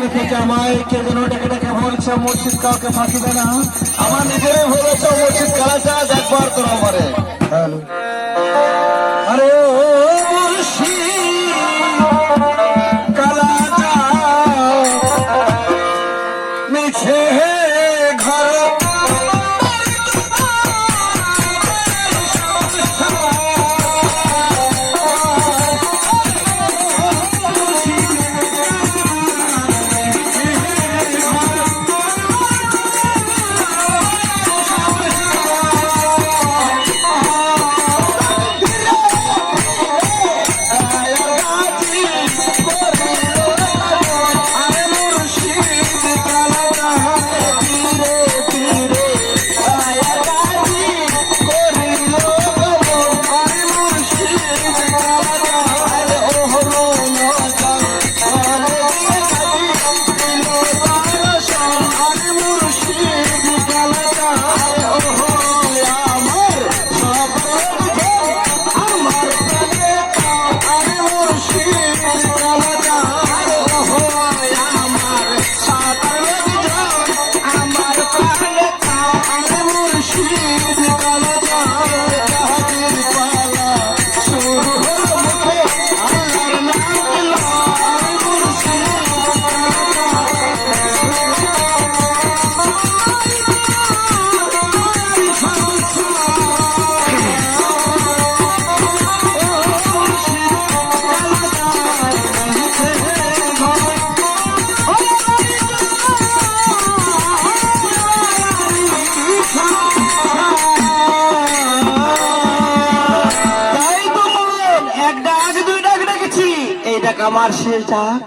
লিখেছে আমায় কে যেন ডেকে ডেকে বলছে মুর্শিদ কাউকে ফাঁকি দে না। আমার নিজেরই বলেছে মুর্শিদ কালাচা একবার তোর আমারে আরে ও মুর্শিদ কালাচা মিছে ঘর আমার শেষ ডাক।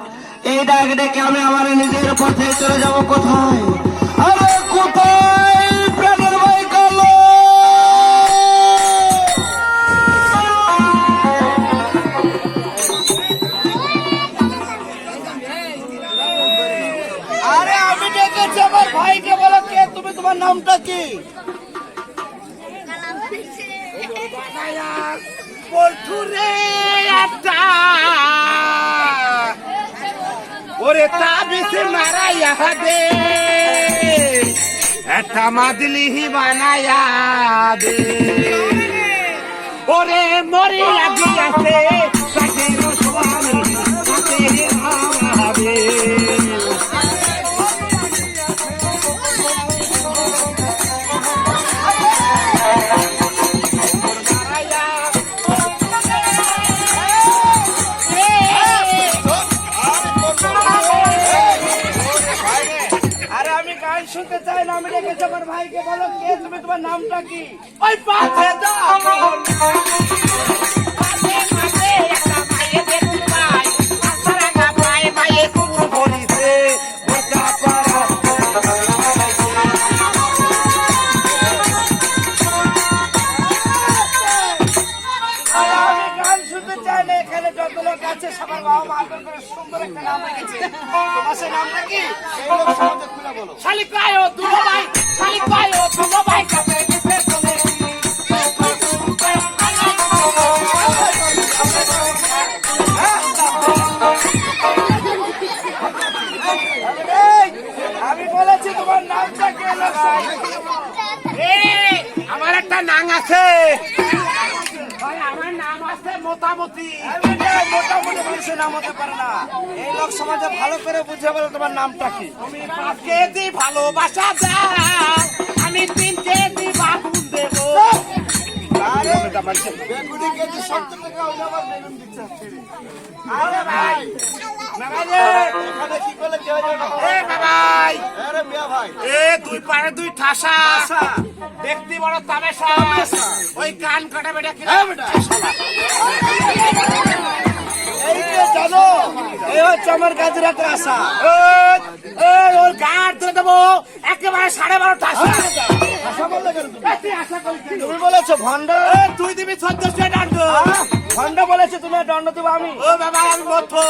এই ডাক ডেকে আমি আমার নিজের পথে চলে যাব কোথায়? আরে কোথায় প্রাণের ভাই কালো? আরে আমি ডেকেছি আমার ভাইকে। বলো কে তুমি? তোমার নামটা কি? পল্টুরে একটা ওরে তাবিসে মারাইয়া দে, একটা মাদলিহি বানাইয়া দে, ওরে মরি লাগিয়াছে কাটির স্বামী কাটে আমারে। শুনতে চাই না আমি ডেকেছি আমার ভাইকে। বলো কে তুমি? তোমার নামটা কি? ওই পাশে গান শুনতে চাই না। এখানে যত লোক আছে সবার বাবা মা করে সুন্দর একটা নাম রেখেছে। তোমার সে নামটা কি? খুলে বলো। শালিক ভাই ও দুলো ভাই, শালিক ভাই ও দুলো ভাই কাছে গেছে চলে। আমি বলেছি তোমার নামটা কে? আমার একটা নাম আছে। আমার নাম আছে মোটামুটি। মোটামুটি মানুষের নাম হতে পারে না। এই লোক সমাজে ভালো করে বুঝে বলো তোমার নামটা কি? তুমি 5 কেজি ভালোবাসা দাও, আমি 3 কেজি বাবুন দেবো। দুই পারে দুই ঠাসা, দেখতে বড় তামেশা, ওই কান কাটা বেটা কি জানো? এই হচ্ছে আমার কাজের একটা আশা। ওর গাড় ধরে দেবো একেবারে 12.5 ঠাসা। তুমি বলেছো ভন্ড, তুই দিবি 1400 দণ্ড। ভন্ড বলেছো তুমি, দণ্ড দেবো আমি। ও বাবা আমি মতো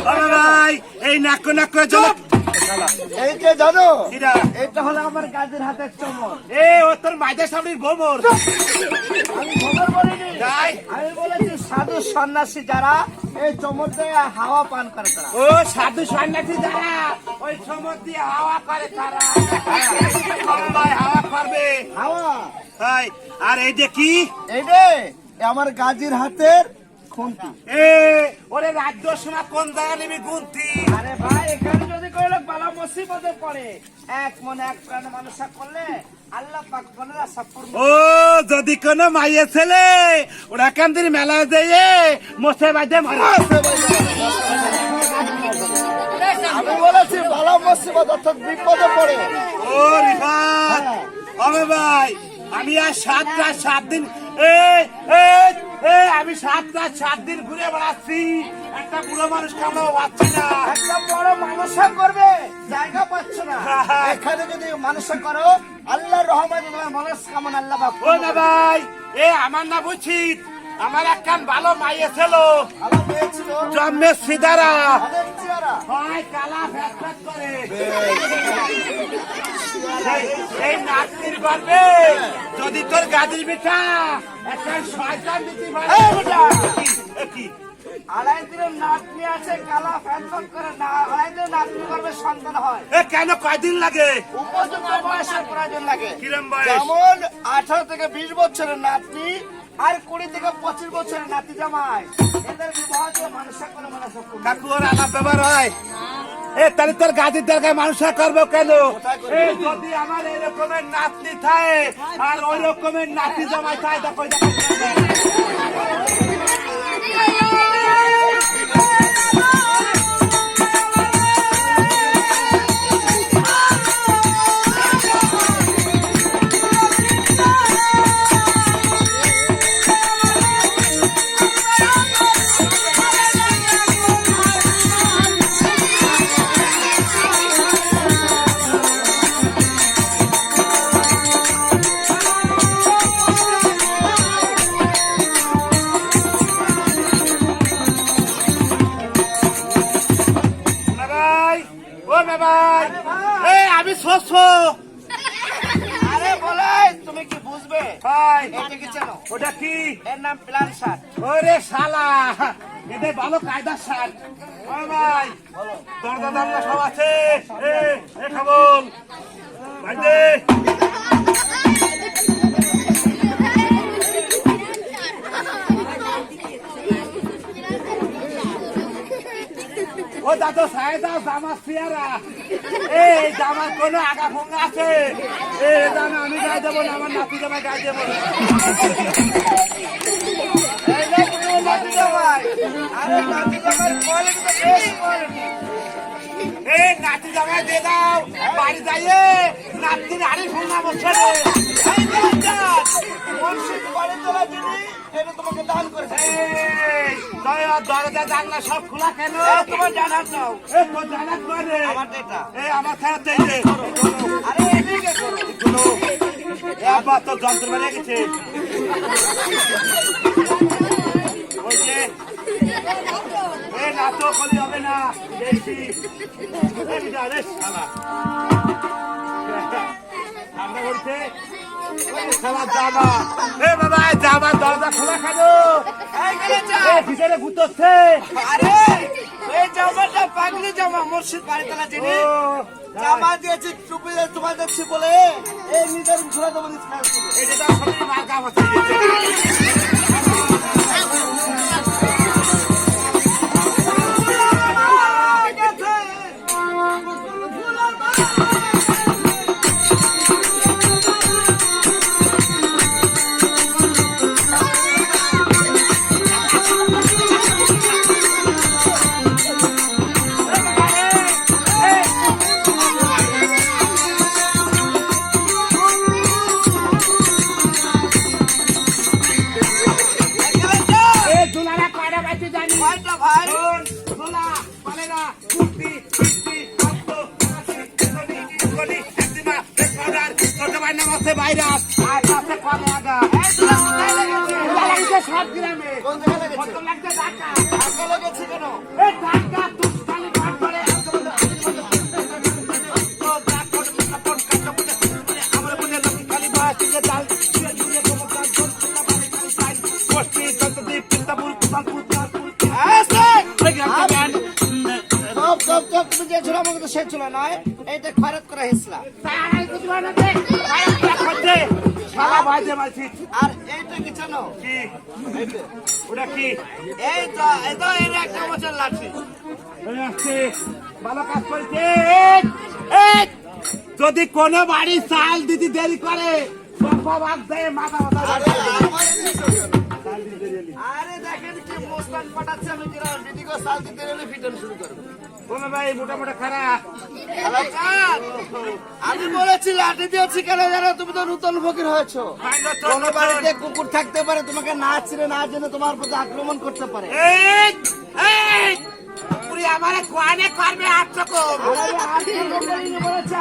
ভাই এই নাক নাক চলো এই যে জানো কিরা? এটা হলো আমার গাজীর হাতের চমর। এ ও তোর মাইদের সামনে গোবর। আমি খবর বলিনি, তাই? আমি বলেছি সাধু সন্ন্যাসী যারা এই চমর দিয়ে হাওয়া পান করে তারা। ও সাধু সন্ন্যাসী যারা ওই সমর দিয়ে হাওয়া করে তারা ভাই হাওয়া করবে। হাওয়া তাই আর এই যে কি এই রে এ আমার গাজীর হাতের খুন্তি। এ ওরে রাজ্য সোনা কোন জায়গা নিবি গুনতি? আরে ভাই এখানে যদি কইলো বালা মুসিবতে পড়ে এক মনে এক প্রাণে মানুষ করলে আল্লাহ পাক বলে সব পূর্ণ। ও যদি কোন মাইয়ে ছেলে ওরা কান্দির মেলা দিয়ে মোসে বাজে মারা। আমি বলেছি বালা মুসিবত অর্থাৎ বিপদে পড়ে। ও রিফাত আমি ভাই আমি আর 7 দিন আমি 7 দিন ঘুরে বেড়াচ্ছি, একটা বুড়ো মানুষ কামড়াও পাচ্ছি না। একটা বড় মানুষা করবে জায়গা পাচ্ছ না, এখানে যদি মানুষা করো আল্লাহর রহমতে তোমার মনস্কামনা আল্লাহ পাক। ও না ভাই এ আমার না বুঝছি আমার একখান ভালো মাইয়ে ছিল, ভালো মেয়ে ছিল, জন্মের সিদারা অনেক চেহারা। হয় কালা ফ্যাট ফ্যাট করে। এই নাচনির গর্বে যদি তোর গাদির বেটা একটা শয়তান দিতে পারে। এই বেটা! কি আড়াই দিনের নাতনি আছে কালা ফ্যান ফ্যান করে না, আড়াই দিনের নাতনি করবে সন্তান হয়। এ কেন কয়দিন লাগে? উপযুক্ত বয়সের প্রয়োজন লাগে। কিরম বয়স? যেমন 18 থেকে 20 বছরের নাতনি আর 20 থেকে 25 বছরের নাতি জামাই এদের বিবাহ দিয়ে মানুষের কোনো মানুষ। কাকু ওর আলাপ ব্যবহার হয়। এ তাহলে তোর গাদির দরকার মানুষরা করবো কেন? এ যদি আমার এরকমের নাতনি থাকে আর ওই রকমের নাতি জামাই থাকে দেখো আমি শস্য। আরে বলাই তুমি কি বুঝবে? ভাই এটা কি জানো? ওটা কি? এর নাম প্লান শার্ট। ওরে শালা এদের ভালো কায়দার শার্ট। ও ভাই দরজা জানলা সব আছে। এ খাবল ভাই দে। ও দাদু সাহেদা জামা সিয়ারা এই জামার কোন আগা ফোঙ্গা আছে? এ জানা আমি গায়ে দেবো না, আমার নাতি জামাই গায়ে দেবো না। এই যে তুমি নাতি জামাই, আরে নাতি জামাই কোয়ালিটি তো বেশ কোয়ালিটি। এই নাতি জামাই দিয়ে দাও, বাড়ি যাইয়ে নাতির আড়ি ফোঙ্গা বসে রে। এই জান মুর্শিদ বাড়ি তোলা দিনি এটা তোমাকে দান করেছে। এই দরজা জানলা সব খোলা কেন? তোমার জানার নাও। এ তোর জানা করে আমার এটা। আমার খেয়াল চাইছে। আরে এদিকে করো। এ আবার তোর যন্ত্র বেড়ে গেছে। ওই যে এ নাতো কলি হবে না দেখছি। আমরা বলছে খেলার জামা। এ বাবা জামা দরজা খোলা কেন? ভিতরে গুতোচ্ছে। আরে এই জামাটা পাগলি জামা, মুর্শিদ বাড়ি তোলা দিনি জামা দিয়েছি টুপি তোমার দেখছি বলে এই নিজের ঘোরা দেবো এটা সবই মার্কা হচ্ছে। ভাইরাস আর কাছে কম আগা সব গ্রামে কত লাগছে টাকা লেগেছে কেন? টাকা তুই খালি ঘর করে চোখ তুমি যে ছিল আমাকে তো সে ছিল নয়, এইটা খরচ করে হিসলা। সারা বাজে মারছি আর এইটা কি জানো? কি ওটা কি এই তো এর একটা বছর লাঠি। এই আসছে, ভালো কাজ করেছে। এই, যদি কোনো বাড়ি চাল দিতে দেরি করে সব আগ দেয় মাথা মাথা আরে দেখেন কি মোস্তান পাঠাচ্ছে, আমি যেটা দিদিকে সাল দিতে গেলে ফিটন শুরু করবো। কোনো ভাই মোটামুটি খারাপ হ্যালো চাঁদ, আমি বলেছি লাঠি দিয়েছি কেন জানো? তুমি তো নূতন ফকির হয়েছো। কোন বাড়িতে কুকুর থাকতে পারে, তোমাকে না চিনে না জেনে তোমার প্রতি আক্রমণ করতে পারে। এই, এই, পুরি আমারে কোয়ানে করবে আটচকম।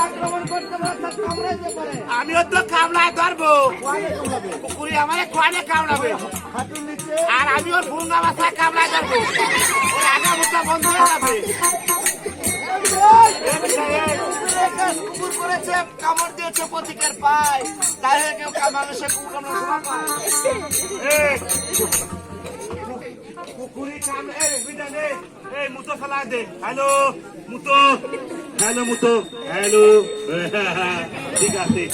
আক্রমণ করতে পারে, কামড়াইতে পারে। আমিও তো কামড়ায় ধরবো, কোয়ালে কামড়াবে। পুরি আমারে কোয়ানে কামড়াবে, হাঁটুর নিচে আর আমি ওর ভুঙ্গা মাথায় কামড়ায় ধরবো, ওর আগা মুখটা বন্ধ হয়ে যাবে। কুকুর করেছে, কামড় দিয়েছে প্রতীকের পায়, তাই কেউ মানুষের কুকুর কামড়ানোর সময় পায়। এই, কুকুরি কামড়ে বিদায় দে। এই মুতো ফেলা দে। হ্যালো মুতো, হ্যালো মুতো, হ্যালো। ঠিক আছে,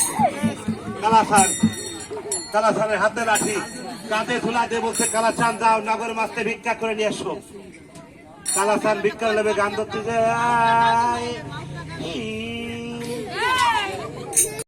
কালাসানের হাতে লাঠি, কাঁধে ধুলা দে বলছে কালাচান যাও নগর মাস্তে ভিক্ষা করে নিয়ে আসো। কালাচান ভিক্ষা নেবে গান ধরতে যায়।